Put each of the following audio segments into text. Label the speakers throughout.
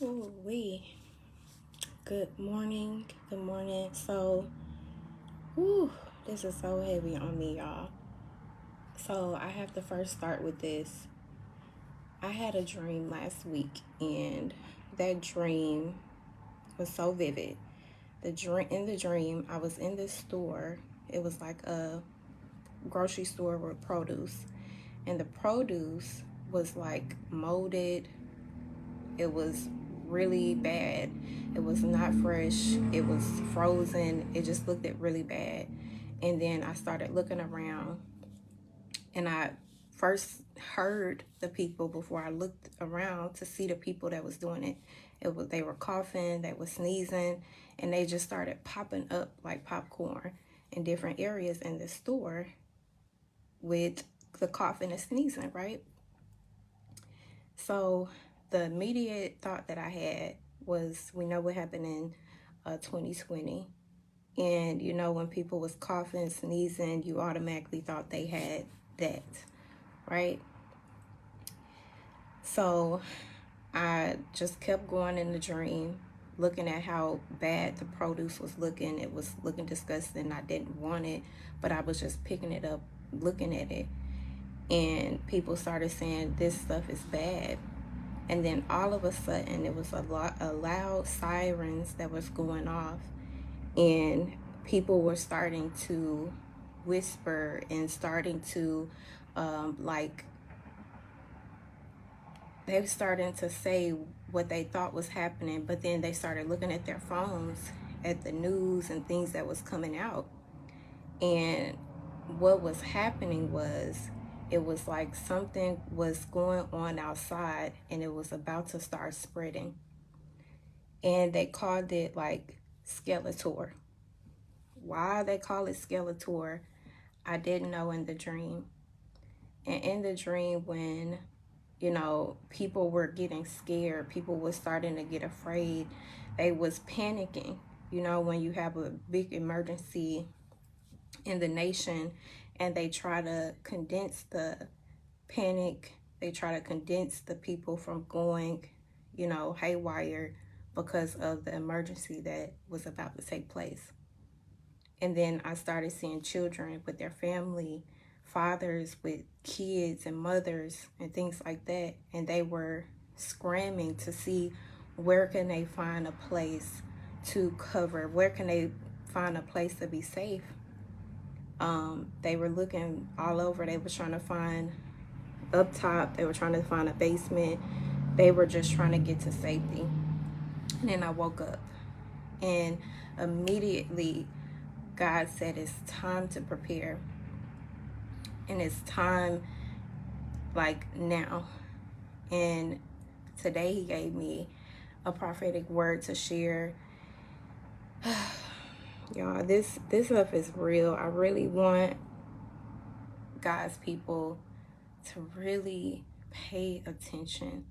Speaker 1: Ooh, good morning. Good morning. Whew, this is so heavy on me, y'all. So, I have to first start with this. I had a dream last week, and that dream was so vivid. In the dream, I was in this store. It was like a grocery store with produce, and the produce was like molded. It was really bad. It was not fresh. It was frozen. It just looked it really bad. And then I started looking around, and I first heard the people before I looked around to see the people that was doing it. They were coughing, they were sneezing, and they just started popping up like popcorn in different areas in the store with the coughing and sneezing, right? So the immediate thought that I had was, we know what happened in 2020. And you know, when people was coughing, sneezing, you automatically thought they had that, right? So I just kept going in the dream, looking at how bad the produce was looking. It was looking disgusting. I didn't want it, but I was just picking it up, looking at it. And people started saying this stuff is bad. And then all of a sudden, it was a loud sirens that was going off, and people were starting to whisper and starting to like they were starting to say what they thought was happening, but then they started looking at their phones at the news and things that was coming out. And what was happening was, it was like something was going on outside and it was about to start spreading. And they called it like Skeletor. Why they call it Skeletor, I didn't know in the dream. And in the dream, when people were getting scared, people were starting to get afraid, they was panicking. When you have a big emergency in the nation, and they try to condense the panic, they try to condense the people from going haywire because of the emergency that was about to take place. And then I started seeing children with their family, fathers with kids and mothers and things like that. And they were scrambling to see, where can they find a place to cover? Where can they find a place to be safe? They were looking all over. They were trying to find up top. They were trying to find a basement. They were just trying to get to safety. And then I woke up, and immediately God said it's time to prepare. And it's time like now. And today he gave me a prophetic word to share. Y'all, this stuff is real. I really want God's people to really pay attention.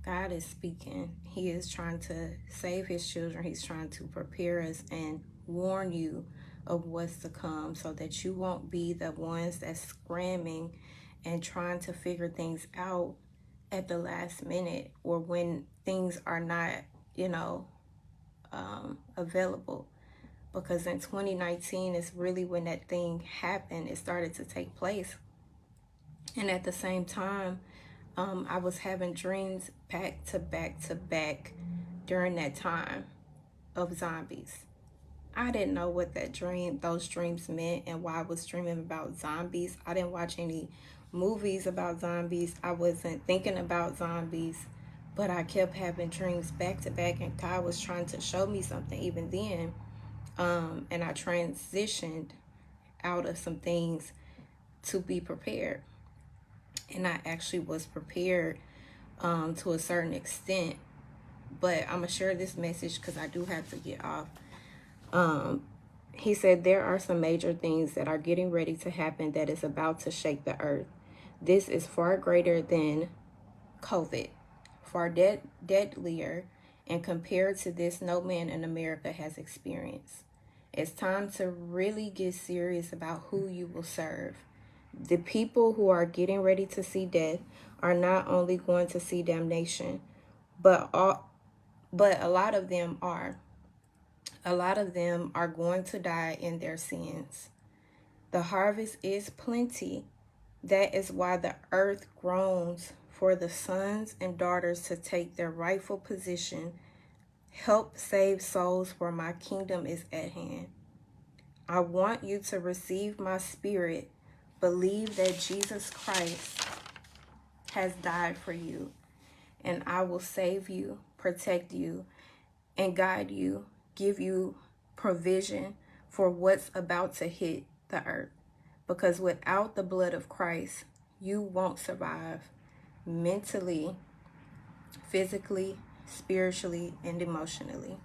Speaker 1: God is speaking. He is trying to save his children. He's trying to prepare us and warn you of what's to come, so that you won't be the ones that's scrambling and trying to figure things out at the last minute, or when things are not, available. Because in 2019 is really when that thing happened. It started to take place. And at the same time, I was having dreams back to back to back during that time of zombies. I didn't know what those dreams meant, and why I was dreaming about zombies. I didn't watch any movies about zombies. I wasn't thinking about zombies, but I kept having dreams back to back, and God was trying to show me something even then. And I transitioned out of some things to be prepared. And I actually was prepared to a certain extent. But I'm going to share this message because I do have to get off. He said there are some major things that are getting ready to happen that is about to shake the earth. This is far greater than COVID, far deadlier, and compared to this, no man in America has experienced. It's time to really get serious about who you will serve. The people who are getting ready to see death are not only going to see damnation, but But a lot of them are. A lot of them are going to die in their sins. The harvest is plenty. That is why the earth groans for the sons and daughters to take their rightful position. Help save souls, for my kingdom is at hand. I want you to receive my spirit. Believe that Jesus Christ has died for you, and I will save you, protect you, and guide you, give you provision for what's about to hit the earth. Because without the blood of Christ, you won't survive mentally, physically, spiritually, and emotionally.